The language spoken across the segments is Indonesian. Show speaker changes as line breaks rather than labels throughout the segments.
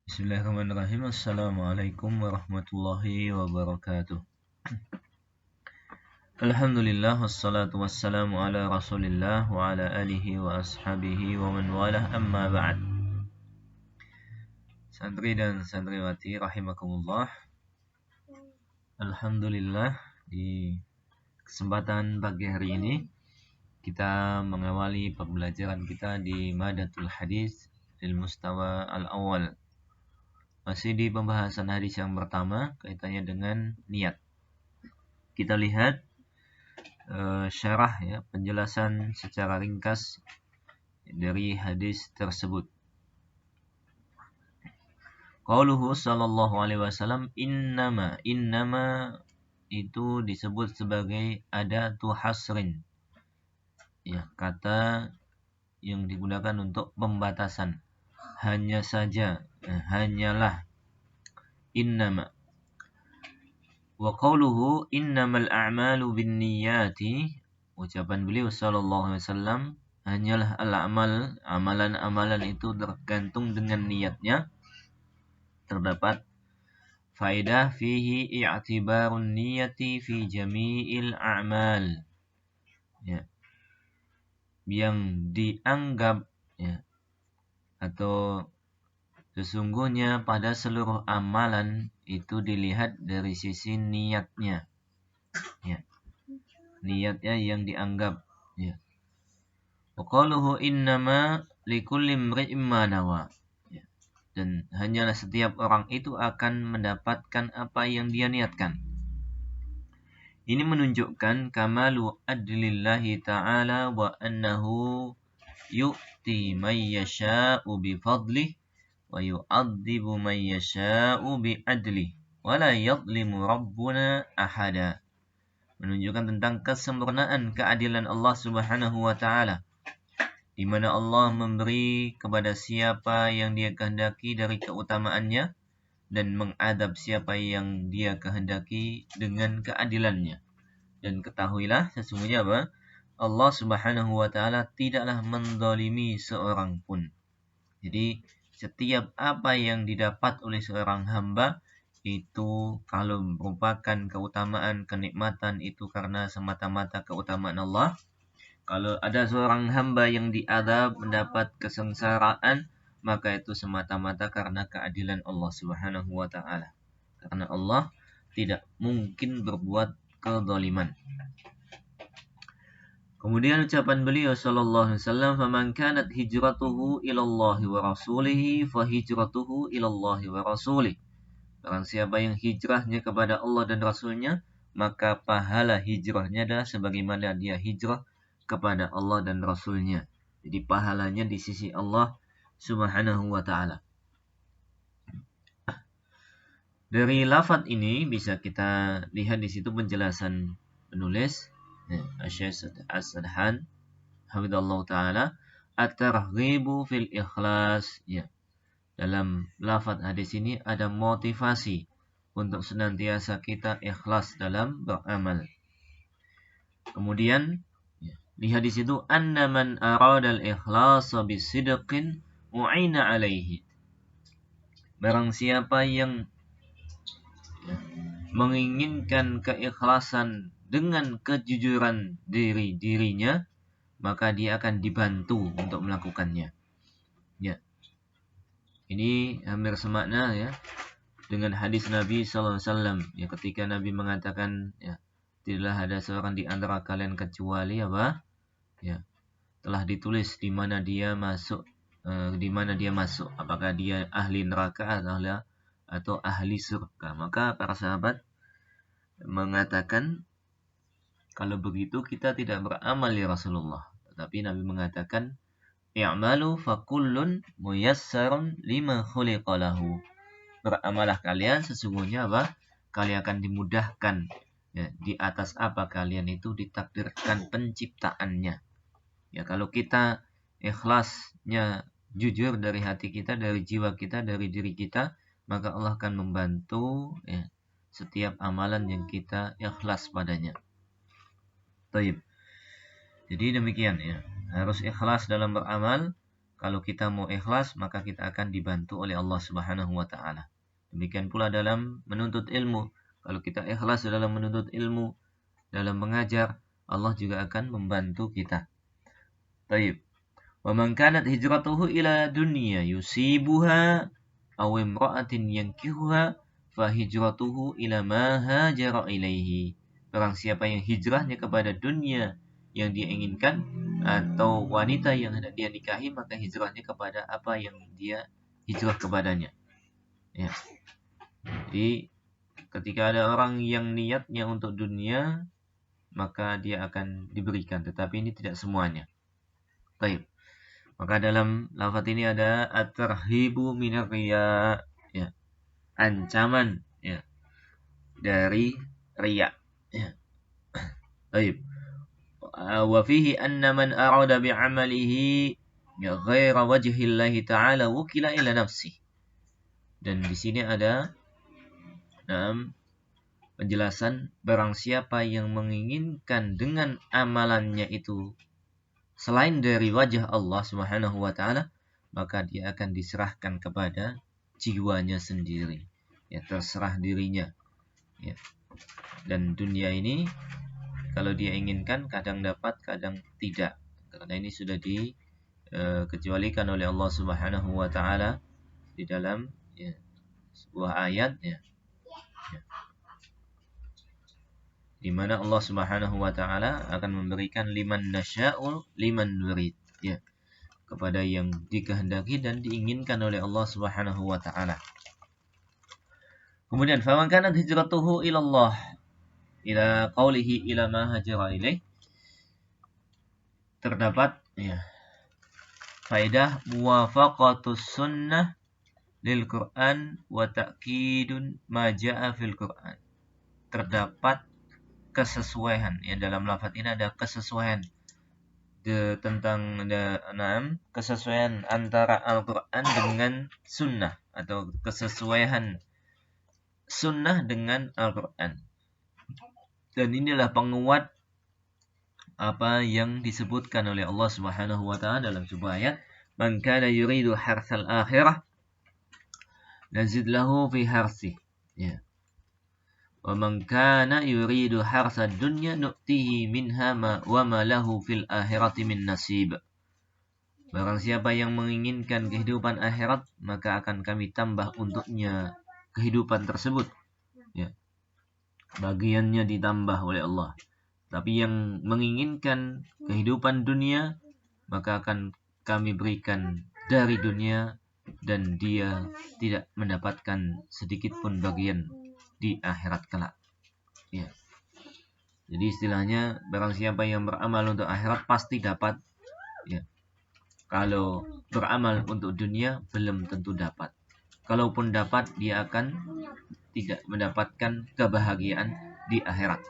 Bismillahirrahmanirrahim. Assalamualaikum warahmatullahi wabarakatuh. Alhamdulillah wassalatu wassalamu ala Rasulillah wa ala alihi wa ashabihi wa man walah, amma ba'd. Santri dan santriwati rahimakumullah. Alhamdulillah, di kesempatan pagi hari ini kita mengawali pembelajaran kita di Madatul Hadis lil Mustawa al-Awwal. Masih di pembahasan hadis yang pertama kaitannya dengan niat. Kita lihat syarah, ya, penjelasan secara ringkas dari hadis tersebut. Qauluhu sallallahu alaihi wasallam, innama itu disebut sebagai adatu hasrin, ya, kata yang digunakan untuk pembatasan. Hanya saja, hanyalah. Innama. Wa qauluhu innamal a'malu binniyati, ucapan beliau sallallahu alaihi wasallam, hanyalah al-amal, amalan-amalan itu tergantung dengan niatnya. Terdapat faedah fihi i'tibarun niyati fi jami'il a'mal, ya, yang dianggap, ya, atau sesungguhnya pada seluruh amalan itu dilihat dari sisi niatnya, ya, niatnya yang dianggap, ya. Wa qaluhu innama likulli imri'in ma nawa, ya, dan hanyalah setiap orang itu akan mendapatkan apa yang dia niatkan. Ini menunjukkan kamalu adlillahi ta'ala wa annahu yu'ti man yasha'u bi fadlih wa yu'adzibu man yasha'u bi adlih wa la yadlimu rabbuna ahada. Menunjukkan tentang kesempurnaan keadilan Allah Subhanahu wa ta'ala, di mana Allah memberi kepada siapa yang dia kehendaki dari keutamaannya dan mengadab siapa yang dia kehendaki dengan keadilannya. Dan ketahuilah sesungguhnya apa? Allah Subhanahu wa ta'ala tidaklah menzalimi seorang pun. Jadi setiap apa yang didapat oleh seorang hamba itu kalau merupakan keutamaan, kenikmatan, itu karena semata-mata keutamaan Allah. Kalau ada seorang hamba yang diadab, mendapat kesengsaraan, maka itu semata-mata karena keadilan Allah Subhanahu wa ta'ala. Karena Allah tidak mungkin berbuat kezaliman. Kemudian ucapan beliau sallallahu alaihi wasallam, "Faman kanat hijratuhu ila Allah wa rasulih, fa hijratuhu ila Allah wa rasulih." Barang siapa yang hijrahnya kepada Allah dan Rasulnya, maka pahala hijrahnya adalah sebagaimana dia hijrah kepada Allah dan Rasulnya. Jadi pahalanya di sisi Allah Subhanahu wa ta'ala. Dari lafaz ini bisa kita lihat di situ penjelasan penulis, Asy-Syaikh As-Sadhan hafizallahu ta'ala, at-targhibu fil ikhlas, ya. Dalam lafaz hadis ini ada motivasi untuk senantiasa kita ikhlas dalam beramal. Kemudian, ya, lihat di situ, anna man arada al-ikhlasa bisidqin u'ina alaihi. Barang siapa yang, ya, menginginkan keikhlasan dengan kejujuran dirinya, maka dia akan dibantu untuk melakukannya. Ya. Ini hampir semakna, ya, dengan hadis Nabi sallallahu alaihi wasallam, ya, ketika Nabi mengatakan, ya, tidaklah ada seorang di antara kalian kecuali apa? Ya, telah ditulis di mana dia masuk, apakah dia ahli neraka atau ahli surga. Maka para sahabat mengatakan, kalau begitu kita tidak beramal ya Rasulullah. Tetapi Nabi mengatakan, i'malu fakullun muyassarun lima khuliqa lahu. Beramalah kalian, sesungguhnya apa? Kalian akan dimudahkan, ya, di atas apa kalian itu ditakdirkan penciptaannya. Ya, kalau kita ikhlasnya jujur dari hati kita, dari jiwa kita, dari diri kita, maka Allah akan membantu, ya, setiap amalan yang kita ikhlas padanya. Taib. Jadi demikian, ya. Harus ikhlas dalam beramal, Kalau kita mau ikhlas, maka kita akan dibantu oleh Allah Subhanahu wa taala. Demikian pula dalam menuntut ilmu. Kalau kita ikhlas dalam menuntut ilmu, dalam mengajar, Allah juga akan membantu kita. Baik. Wa man kanat hijratuhu ila dunya yusibuha aw imra'atin yankihuha fa hijratuhu ila ma hajara ilaihi. Barang siapa yang hijrahnya kepada dunia yang dia inginkan atau wanita yang hendak dia nikahi, maka hijrahnya kepada apa yang dia hijrah kepadanya. Ya. Jadi ketika ada orang yang niatnya untuk dunia, maka dia akan diberikan, tetapi ini tidak semuanya. Baik. Maka dalam lafaz ini ada at-tarhibu minar riya, ya. Ancaman, ya, dari riya, ya. Baik. Wa fihi anna man arada bi'amalihi ghaira wajhillahi ta'ala wukila ila nafsi. Dan di sini ada penjelasan barang siapa yang menginginkan dengan amalannya itu selain dari wajah Allah Subhanahu wa taala, maka dia akan diserahkan kepada jiwanya sendiri. Ya, terserah dirinya. Ya. Dan dunia ini kalau dia inginkan kadang dapat, kadang tidak. Karena ini sudah dikecualikan oleh Allah Subhanahu wa taala di dalam sebuah ayat, ya. Di mana Allah Subhanahu wa taala akan memberikan liman nasya'u liman nurid, ya, kepada yang dikehendaki dan diinginkan oleh Allah Subhanahu wa taala. Kemudian faman kanat hijratuhu ila Allah ila qaulihi ila ma hajara ilaih, terdapat, ya, faedah muwafaqatus sunnah lil Quran wa ta'kidun ma jaa fil Quran. Terdapat kesesuaian, ya, dalam lafaz ini ada kesesuaian tentang kesesuaian antara Al-Quran dengan sunnah, atau kesesuaian sunnah dengan Al-Quran. Dan inilah penguat apa yang disebutkan oleh Allah Subhanahu wa taala dalam sebuah ayat, man kana yuridu harsal akhirah nazid lahu fi harsih, ya. Wa man kana yuridu harsad dunya nu'tihi minha wa ma lahu fil akhirati min nasib. Barang siapa yang menginginkan kehidupan akhirat, maka akan kami tambah untuknya kehidupan tersebut, ya. Bagiannya ditambah oleh Allah. Tapi yang menginginkan kehidupan dunia, maka akan kami berikan dari dunia dan dia tidak mendapatkan sedikit pun bagian di akhirat kelak, ya. Jadi istilahnya barang siapa yang beramal untuk akhirat pasti dapat, ya. Kalau beramal untuk dunia belum tentu dapat. Kalaupun dapat, dia akan tidak mendapatkan kebahagiaan di akhirat.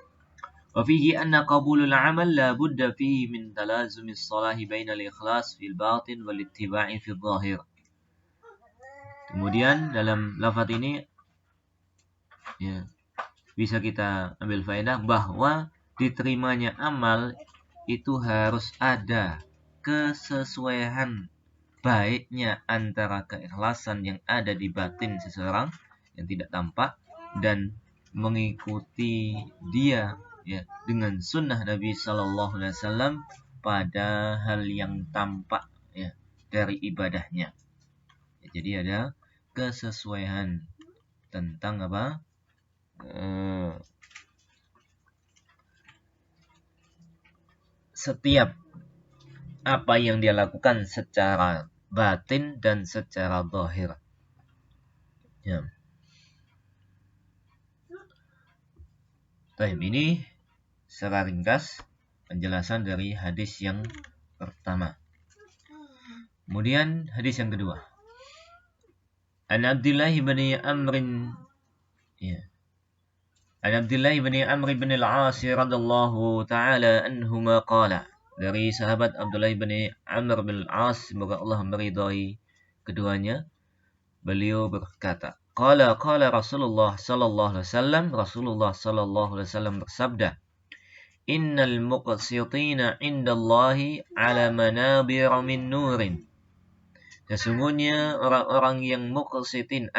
Wa fihi anna qabulul amal la budda fihi min talazumis salahi bainal ikhlas fil batin wal ittiba'i fil zahir. Kemudian dalam lafaz ini, ya, bisa kita ambil faedah bahwa diterimanya amal itu harus ada kesesuaian baiknya antara keikhlasan yang ada di batin seseorang yang tidak tampak dan mengikuti dia, ya, dengan sunnah Nabi Sallallahu Alaihi Wasallam pada hal yang tampak, ya, dari ibadahnya. Ya, jadi ada kesesuaian tentang apa? Setiap apa yang dia lakukan secara batin dan secara zahir, ya. Baik, ini secara ringkas penjelasan dari hadis yang pertama. Kemudian hadis yang kedua. An Abdullah bin Amr, ya. An Abdullah bin Amr bin al-As radhiyallahu ta'ala anhuma qala, dari sahabat Abdullah bin Amr bin al-As, semoga Allah meridai keduanya, beliau berkata, qala Rasulullah sallallahu alaihi wasallam, Rasulullah sallallahu alaihi wasallam bersabda, innal muqsitina indallahi ala manabir min nurin Sesungguhnya orang-orang yang muqsitin